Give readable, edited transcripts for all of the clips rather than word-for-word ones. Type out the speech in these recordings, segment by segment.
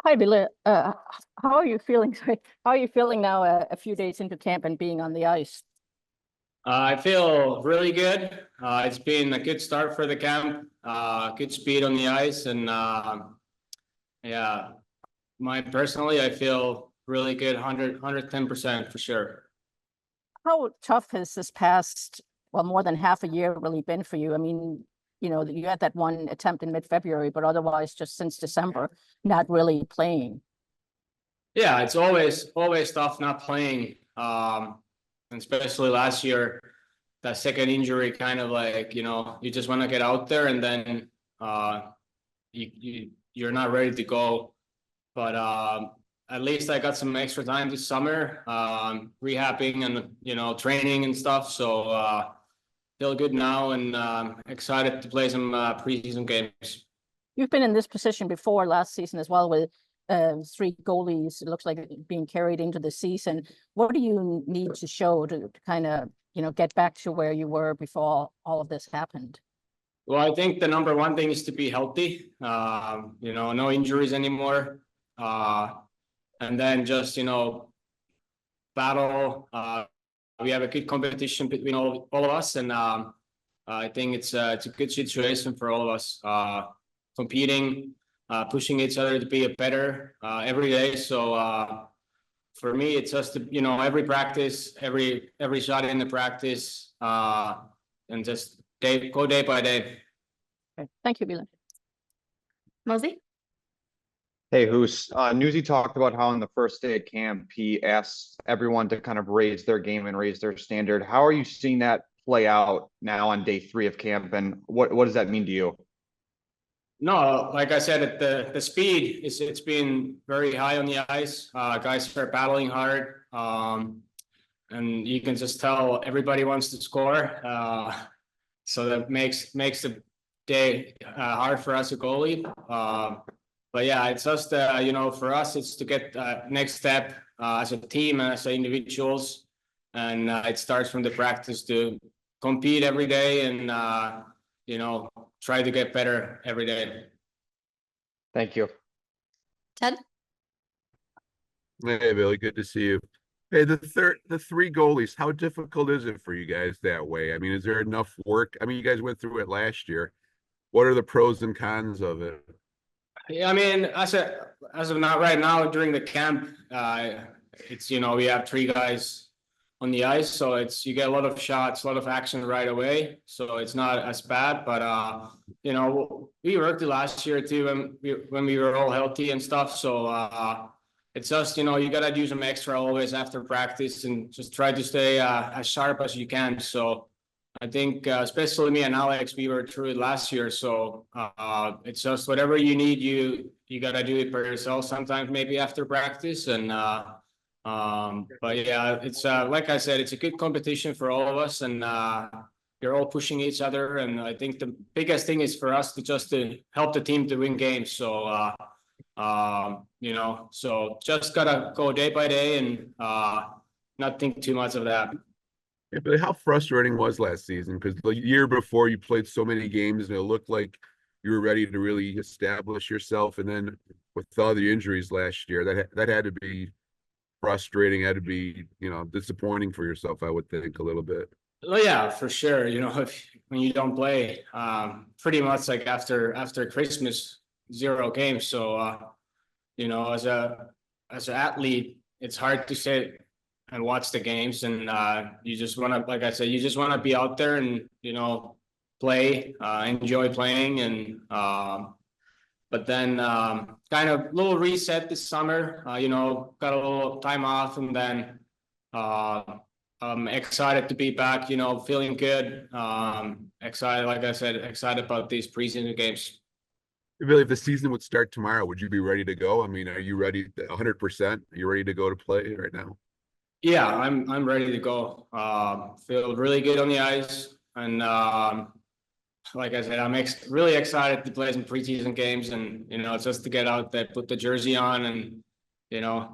Hi, Ville. How are you feeling? Sorry, how are you feeling now, a few days into camp and being on the ice? I feel really good. It's been a good start for the camp. Good speed on the ice, and yeah, personally, I feel really good. 110% for sure. How tough has this past, well, more than half a year really been for you? I mean, you had that one attempt in mid-February, but otherwise, just since December, not really playing. Yeah, it's always tough not playing. And especially last year, that second injury kind of like you just want to get out there, and then you're not ready to go. But at least I got some extra time this summer, rehabbing and training and stuff. So feel good now, and excited to play some preseason games. You've been in this position before last season as well, with three goalies. It looks like being carried into the season. What do you need to show to kind of get back to where you were before all of this happened? Well, I think the number one thing is to be healthy. No injuries anymore. And then just battle. We have a good competition between all of us, and I think it's a good situation for all of us, competing, pushing each other to be a better every day. So for me, it's just every practice, every shot in the practice, and just go day by day. Okay. Thank you, Ville. Mosey? Hey, Hoos. Newsy talked about how on the first day of camp, he asked everyone to kind of raise their game and raise their standard. How are you seeing that play out now on day 3 of camp, and what does that mean to you? No, like I said, the speed it's been very high on the ice. Guys are battling hard, and you can just tell everybody wants to score. So that makes the day hard for us, a goalie. But yeah, it's just for us, it's to get next step as a team and as individuals, and it starts from the practice to compete every day, and try to get better every day. Thank you. Ted? Hey, Billy, good to see you. Hey, the three goalies, how difficult is it for you guys that way? I mean, is there enough work? I mean, you guys went through it last year. What are the pros and cons of it? Yeah, I mean, as of now, right now during the camp, it's we have 3 guys on the ice, so you get a lot of shots, a lot of action right away, so it's not as bad. But we worked it last year too when we were all healthy and stuff. So it's just you gotta do some extra always after practice and just try to stay as sharp as you can. So I think especially me and Alex, we were through it last year. So it's just whatever you need, you gotta do it for yourself sometimes, maybe after practice. And but yeah, it's like I said, it's a good competition for all of us, and you're all pushing each other. And I think the biggest thing is for us to help the team to win games. So so just gotta go day by day and not think too much of that. Yeah, but how frustrating was last season? Because the year before you played so many games and it looked like you were ready to really establish yourself, and then with all the injuries last year, that had to be frustrating, had to be disappointing for yourself, I would think, a little bit. Well, yeah, for sure. When you don't play, pretty much like after Christmas, 0 games. So as an athlete, it's hard to sit and watch the games, and you just want to, like I said, you just want to be out there and play, enjoy playing. And but then kind of little reset this summer, got a little time off, and then I'm excited to be back, feeling good, excited, like I said, excited about these preseason games. Really, if the season would start tomorrow, would you be ready to go? I mean, are you ready 100%? Are you ready to go to play right now? Yeah, I'm ready to go. Feel really good on the ice, and like I said, I'm really excited to play some preseason games, and just to get out there, put the jersey on, and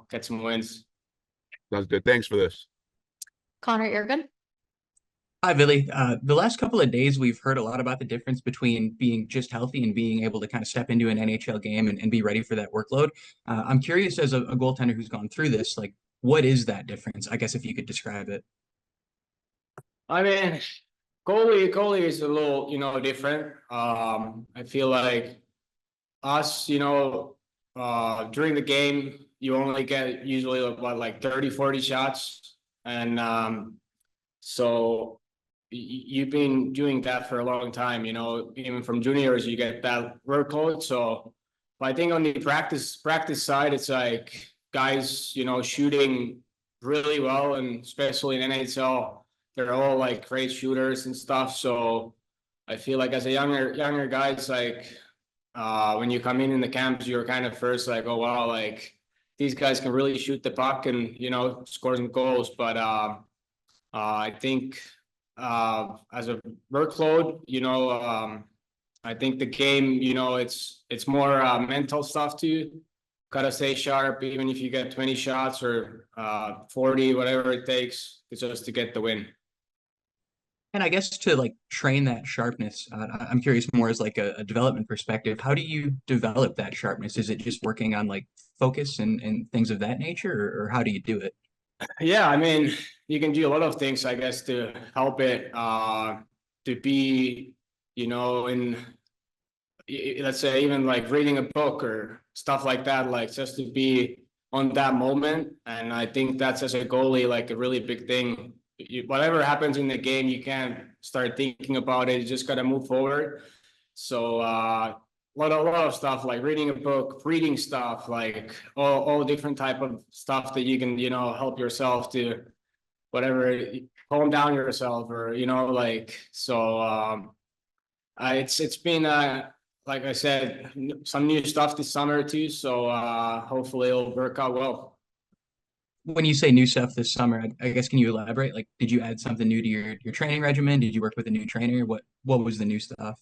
get some wins. Sounds good. Thanks for this. Connor, you're good. Hi, Billy. The last couple of days, we've heard a lot about the difference between being just healthy and being able to kind of step into an NHL game and be ready for that workload. I'm curious, as a goaltender who's gone through this, like, what is that difference? I guess if you could describe it. I mean, goalie is a little, different. I feel like us, during the game, you only get usually about like 30, 40 shots. And so you've been doing that for a long time, even from juniors, you get that workload. So I think on the practice side, it's like guys, shooting really well, and especially in NHL, they're all like great shooters and stuff. So I feel like as a younger guy, it's like when you come in the camps, you're kind of first like, oh wow, like these guys can really shoot the puck and score some goals. But I think as a workload, I think the game, it's more mental stuff too. Gotta stay sharp, even if you get 20 shots or 40, whatever it takes, it's just to get the win. And I guess to like train that sharpness, I'm curious more as like a development perspective. How do you develop that sharpness? Is it just working on like focus and things of that nature, or how do you do it? Yeah, I mean, you can do a lot of things, I guess, to help it to be, in let's say even like reading a book or stuff like that, like just to be on that moment. And I think that's, as a goalie, like a really big thing. Whatever happens in the game, you can't start thinking about it. You just gotta move forward. So a lot of stuff like reading a book, reading stuff, like all different type of stuff that you can, help yourself to whatever, calm down yourself, or like. So it's been like I said, some new stuff this summer too. So hopefully it'll work out well. When you say new stuff this summer, I guess can you elaborate? Like, did you add something new to your training regimen? Did you work with a new trainer? What was the new stuff?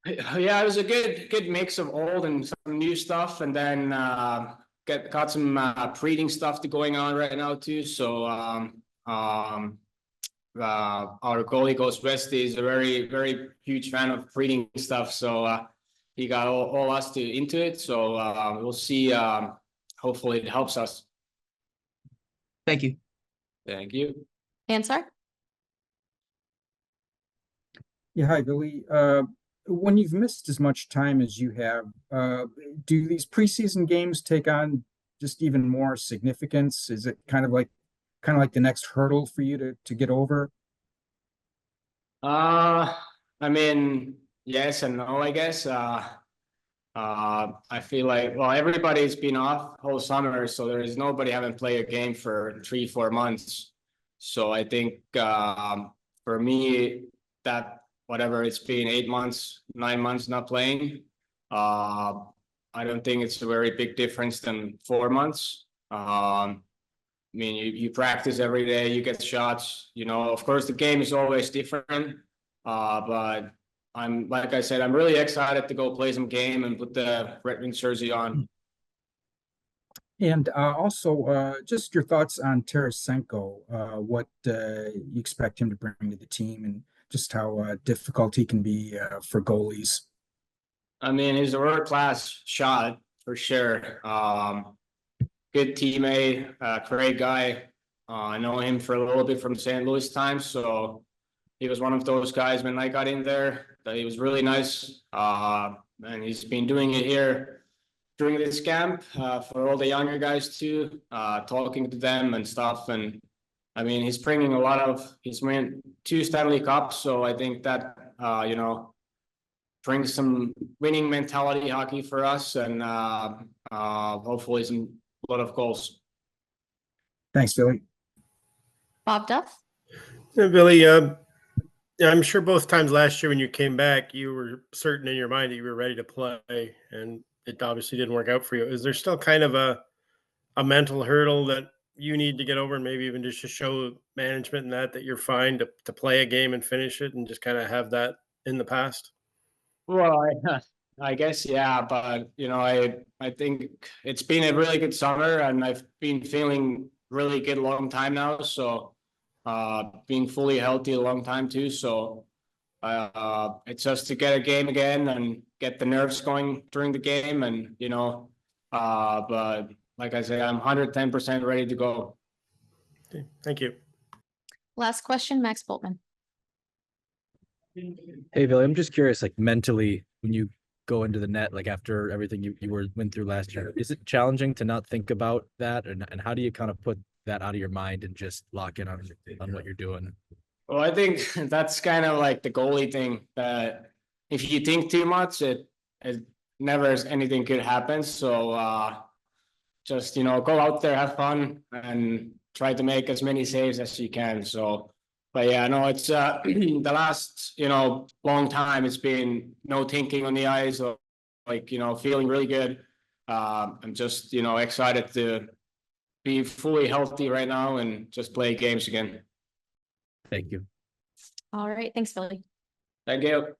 Yeah, it was a good mix of old and some new stuff, and then got some breeding stuff going on right now too. So our goalie Ghost Westy is a very huge fan of breeding stuff. So he got all us into it. So we'll see. Hopefully it helps us. Thank you. Thank you. Ansar? Yeah, hi, Billy. When you've missed as much time as you have, do these preseason games take on just even more significance? Is it kind of like the next hurdle for you to get over? I mean, yes and no, I guess. I feel like, well, everybody's been off whole summer, so there is nobody haven't played a game for 3-4 months. So I think for me, that whatever it's been 8 months, 9 months not playing, I don't think it's a very big difference than 4 months. I mean, you practice every day, you get shots, of course the game is always different, but like I said, I'm really excited to go play some game and put the Red Wings jersey on. And also, just your thoughts on Tarasenko, what you expect him to bring to the team, and just how difficult he can be for goalies. I mean, he's a world-class shot for sure. Good teammate, great guy. I know him for a little bit from St. Louis times, so he was one of those guys when I got in there that he was really nice. And he's been doing it here during this camp for all the younger guys too, talking to them and stuff. And I mean, he's bringing he's won 2 Stanley Cups, so I think that brings some winning mentality hockey for us, and hopefully a lot of goals. Thanks, Billy. Bob Duff? Yeah, Billy, I'm sure both times last year when you came back, you were certain in your mind that you were ready to play, and it obviously didn't work out for you. Is there still kind of a mental hurdle that you need to get over, and maybe even just to show management and that you're fine to play a game and finish it, and just kind of have that in the past? Well, I guess, yeah, but I think it's been a really good summer, and I've been feeling really good long time now. So being fully healthy a long time too. So it's just to get a game again and get the nerves going during the game, and but like I said, I'm 110% ready to go. Okay, thank you. Last question, Max Boltman. Hey, Billy, I'm just curious, like mentally, when you go into the net, like after everything you went through last year, is it challenging to not think about that? And how do you kind of put that out of your mind and just lock in on what you're doing? Well, I think that's kind of like the goalie thing, that if you think too much, it never anything could happen. So just go out there, have fun, and try to make as many saves as you can. So, but yeah, no, it's the last long time it's been no thinking on the ice, or like feeling really good. I'm just excited to be fully healthy right now and just play games again. Thank you. All right. Thanks, Billy. Thank you.